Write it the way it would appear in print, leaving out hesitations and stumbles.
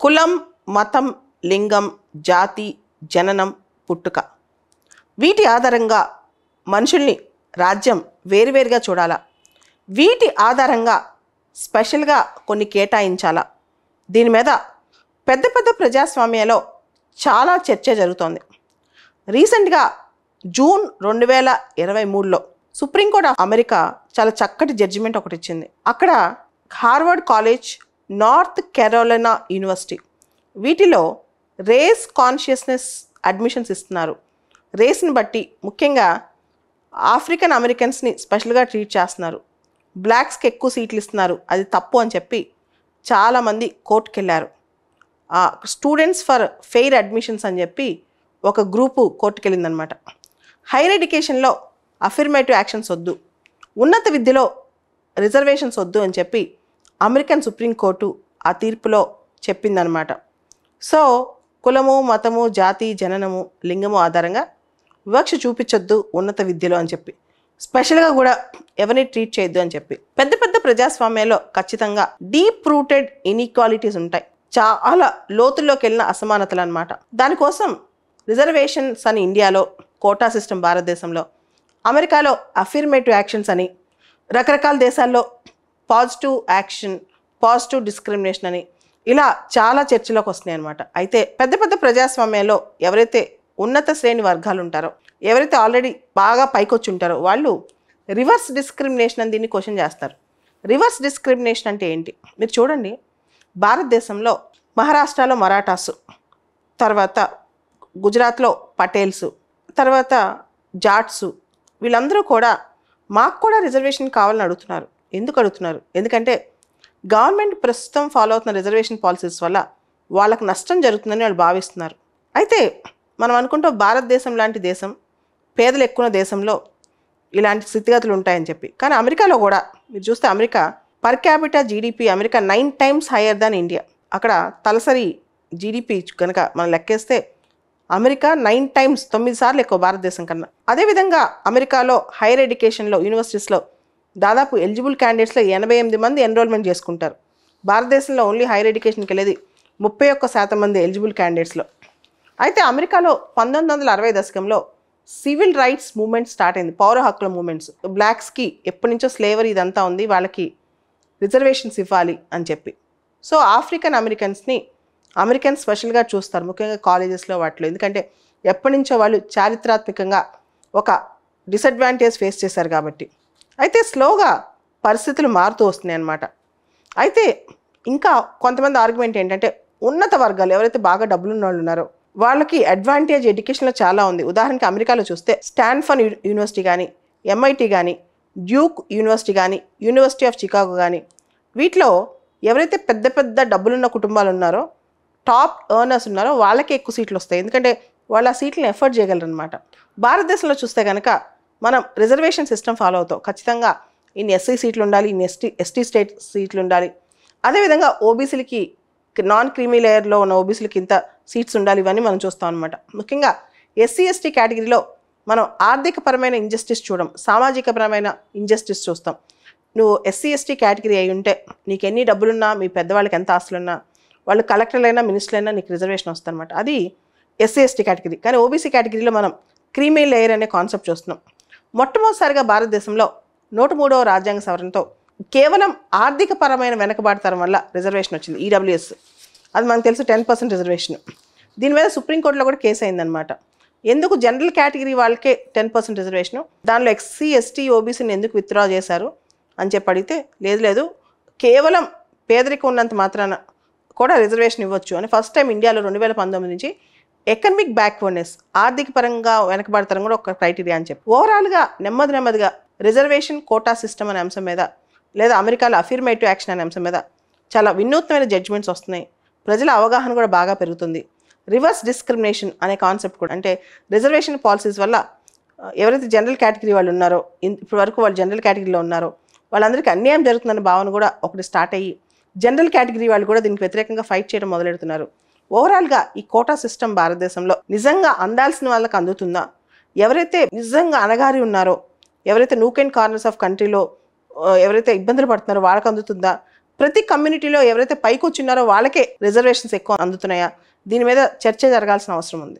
కులం, మతం, లింగం, జాతి, జననం, పుట్టుక వీటి ఆధారంగా మనుషుల్ని రాజ్యం వేరువేరుగా చూడాలా? వీటి ఆధారంగా స్పెషల్గా కొన్ని కేటాయించాలా? దీని మీద పెద్ద పెద్ద ప్రజాస్వామ్యాల్లో చాలా చర్చ జరుగుతోంది. రీసెంట్గా జూన్ 2023లో సుప్రీంకోర్టు ఆఫ్ అమెరికా చాలా చక్కటి జడ్జిమెంట్ ఒకటి ఇచ్చింది. అక్కడ Harvard college, north Carolina university వీటిలో రేస్ కాన్షియస్నెస్ అడ్మిషన్స్ ఇస్తున్నారు. రేస్ని బట్టి ముఖ్యంగా ఆఫ్రికన్ అమెరికన్స్ని స్పెషల్గా ట్రీట్ చేస్తున్నారు. బ్లాక్స్కి ఎక్కువ సీట్లు ఇస్తున్నారు, అది తప్పు అని చెప్పి చాలామంది కోర్టుకు వెళ్ళారు. స్టూడెంట్స్ ఫర్ ఫెయిర్ అడ్మిషన్స్ అని చెప్పి ఒక గ్రూపు కోర్టుకు వెళ్ళిందనమాట. హైయర్ ఎడ్యుకేషన్లో అఫర్మేటివ్ యాక్షన్స్ వద్దు, ఉన్నత విద్యలో రిజర్వేషన్స్ వద్దు అని చెప్పి అమెరికన్ సుప్రీంకోర్టు ఆ తీర్పులో చెప్పిందనమాట. సో కులము, మతము, జాతి, జననము, లింగము ఆధారంగా వివక్ష చూపించొద్దు ఉన్నత విద్యలో అని చెప్పి, స్పెషల్గా కూడా ఎవరిని ట్రీట్ చేయొద్దు అని చెప్పి. పెద్ద పెద్ద ప్రజాస్వామ్యాల్లో ఖచ్చితంగా డీప్ రూటెడ్ ఇన్ఈక్వాలిటీస్ ఉంటాయి, చాలా లోతుల్లోకి వెళ్ళిన అసమానతలు అనమాట. దానికోసం రిజర్వేషన్స్ అని ఇండియాలో, కోటా సిస్టమ్ భారతదేశంలో, అమెరికాలో అఫర్మేటివ్ యాక్షన్స్ అని, రకరకాల దేశాల్లో పాజిటివ్ యాక్షన్, పాజిటివ్ డిస్క్రిమినేషన్ అని ఇలా చాలా చర్చలోకి వస్తున్నాయి అనమాట. అయితే పెద్ద పెద్ద ప్రజాస్వామ్యాల్లో ఎవరైతే ఉన్నత శ్రేణి వర్గాలు ఉంటారో, ఎవరైతే ఆల్రెడీ బాగా పైకొచ్చి ఉంటారో వాళ్ళు రివర్స్ డిస్క్రిమినేషన్ అని దీన్ని క్వశ్చన్ చేస్తారు. రివర్స్ డిస్క్రిమినేషన్ అంటే ఏంటి? మీరు చూడండి, భారతదేశంలో మహారాష్ట్రలో మరాఠాసు, తర్వాత గుజరాత్లో పటేల్సు, తర్వాత జాట్సు, వీళ్ళందరూ కూడా మాకు కూడా రిజర్వేషన్ కావాలని అడుగుతున్నారు. ఎందుకు అడుగుతున్నారు? ఎందుకంటే గవర్నమెంట్ ప్రస్తుతం ఫాలో అవుతున్న రిజర్వేషన్ పాలసీస్ వల్ల వాళ్ళకు నష్టం జరుగుతుందని వాళ్ళు భావిస్తున్నారు. అయితే మనం అనుకుంటాం భారతదేశం లాంటి దేశం, పేదలు ఎక్కువ దేశంలో ఇలాంటి స్థితిగతులు ఉంటాయని చెప్పి. కానీ అమెరికాలో కూడా మీరు చూస్తే America per capita GDP America 9 times higher than India. అక్కడ తలసరి జీడిపి కనుక మనం లెక్కేస్తే అమెరికా 9 times 9 సార్లు ఎక్కువ భారతదేశం కన్నా. అదేవిధంగా అమెరికాలో హైయర్ ఎడ్యుకేషన్లో, యూనివర్సిటీస్లో దాదాపు ఎలిజిబుల్ క్యాండిడేట్స్లో 88 మంది ఎన్రోల్మెంట్ చేసుకుంటారు. భారతదేశంలో ఓన్లీ హైయర్ ఎడ్యుకేషన్కి వెళ్ళేది 31% మంది ఎలిజిబుల్ క్యాండిడేట్స్లో. అయితే అమెరికాలో 1960 దశకంలో సివిల్ రైట్స్ మూవ్మెంట్ స్టార్ట్ అయింది, పౌర హక్కుల మూవ్మెంట్స్. బ్లాక్స్కి ఎప్పటి నుంచో స్లేవరీ ఇదంతా ఉంది, వాళ్ళకి రిజర్వేషన్స్ ఇవ్వాలి అని చెప్పి. సో ఆఫ్రికన్ అమెరికన్స్ని అమెరికన్స్ స్పెషల్గా చూస్తారు, ముఖ్యంగా కాలేజెస్లో వాటిలో. ఎందుకంటే ఎప్పటి నుంచో వాళ్ళు చారిత్రాత్మకంగా ఒక డిసడ్వాంటేజ్ ఫేస్ చేశారు కాబట్టి. అయితే స్లోగా పరిస్థితులు మారుతూ వస్తున్నాయి అన్నమాట. అయితే ఇంకా కొంతమంది ఆర్గ్యుమెంట్ ఏంటంటే ఉన్నత వర్గాలు ఎవరైతే బాగా డబ్బులున్న వాళ్ళు ఉన్నారో వాళ్ళకి అడ్వాంటేజ్ ఎడ్యుకేషన్లో చాలా ఉంది. ఉదాహరణకి అమెరికాలో చూస్తే స్టాన్ఫర్డ్ యూనివర్సిటీ కానీ, MIT కానీ, డ్యూక్ యూనివర్సిటీ కానీ, యూనివర్సిటీ ఆఫ్ చికాగో కానీ, వీటిలో ఎవరైతే పెద్ద పెద్ద డబ్బులున్న కుటుంబాలు ఉన్నారో, టాప్ ఎర్నర్స్ ఉన్నారో వాళ్ళకే ఎక్కువ సీట్లు వస్తాయి. ఎందుకంటే వాళ్ళు ఆ సీట్లను ఎఫర్ట్ చేయగలరు అనమాట. భారతదేశంలో చూస్తే కనుక మనం రిజర్వేషన్ సిస్టమ్ ఫాలో అవుతాం. ఖచ్చితంగా ఇన్ని SC సీట్లు ఉండాలి, ఇన్ని ఎస్టీ స్టేట్ సీట్లు ఉండాలి. అదేవిధంగా ఓబీసీలకి, నాన్ క్రీమీ లేయర్లో ఉన్న ఓబీసీలకి ఇంత సీట్స్ ఉండాలి, ఇవన్నీ మనం చూస్తాం అనమాట. ముఖ్యంగా SC ST కేటగిరీలో మనం ఆర్థికపరమైన ఇంజస్టిస్ చూడం, సామాజికపరమైన ఇంజస్టిస్ చూస్తాం. నువ్వు SC ST కేటగిరీ అయి ఉంటే నీకు ఎన్ని డబ్బులున్నా, మీ పెద్దవాళ్ళకి ఎంత ఆస్తులున్నా, వాళ్ళు కలెక్టర్లైనా మినిస్టర్లైనా నీకు రిజర్వేషన్ వస్తుంది అనమాట. అది SC ST కేటగిరీ. కానీ OBC కేటగిరీలో మనం క్రీమీ లేయర్ అనే కాన్సెప్ట్ చూస్తున్నాం. మొట్టమొదటిసారిగా భారతదేశంలో 103వ రాజ్యాంగ సవరణతో కేవలం ఆర్థికపరమైన వెనకబాటుతనం వల్ల రిజర్వేషన్ వచ్చింది, EWS. అది మనకు తెలుసు 10% రిజర్వేషన్. దీని మీద సుప్రీంకోర్టులో కూడా కేసు అయిందనమాట. ఎందుకు జనరల్ కేటగిరీ వాళ్ళకే 10% రిజర్వేషను, దానిలో SC ST OBCని ఎందుకు విత్డ్రా చేశారు అని చెప్పి అడిగితే లేదు, కేవలం పేదరికం ఉన్నంత మాత్రాన కూడా రిజర్వేషన్ ఇవ్వచ్చు అని ఫస్ట్ టైం ఇండియాలో 2019 నుంచి ఎకనమిక్ బ్యాక్వర్డ్నెస్, ఆర్థిక పరంగా వెనకబడతనం కూడా ఒక క్రైటీరియా అని చెప్పి ఓవరాల్గా నెమ్మదిగా రిజర్వేషన్ కోటా సిస్టమ్ అనే అంశం మీద, లేదా అమెరికాలో అఫర్మేటివ్ యాక్షన్ అనే అంశం మీద చాలా వినూత్నమైన జడ్జిమెంట్స్ వస్తున్నాయి. ప్రజల అవగాహన కూడా బాగా పెరుగుతుంది. రివర్స్ డిస్క్రిమినేషన్ అనే కాన్సెప్ట్ కూడా, అంటే రిజర్వేషన్ పాలసీస్ వల్ల ఎవరైతే జనరల్ కేటగిరీ వాళ్ళు ఉన్నారో, ఇప్పటి వరకు వాళ్ళు జనరల్ కేటగిరీలో ఉన్నారో వాళ్ళందరికీ అన్యాయం జరుగుతుందన్న భావన కూడా ఒకటి స్టార్ట్ అయ్యి జనరల్ కేటగిరీ వాళ్ళు కూడా దీనికి వ్యతిరేకంగా ఫైట్ చేయడం మొదలెడుతున్నారు. ఓవరాల్గా ఈ కోటా సిస్టమ్ భారతదేశంలో నిజంగా అందాల్సిన వాళ్ళకి అందుతుందా? ఎవరైతే నిజంగా అణగారి ఉన్నారో, ఎవరైతే నూక్ అండ్ కార్నర్స్ ఆఫ్ కంట్రీలో ఎవరైతే ఇబ్బందులు పడుతున్నారో వాళ్ళకి అందుతుందా? ప్రతి కమ్యూనిటీలో ఎవరైతే పైకి వచ్చినారో వాళ్ళకే రిజర్వేషన్స్ ఎక్కువ అందుతున్నాయా? దీని మీద చర్చ జరగాల్సిన అవసరం ఉంది.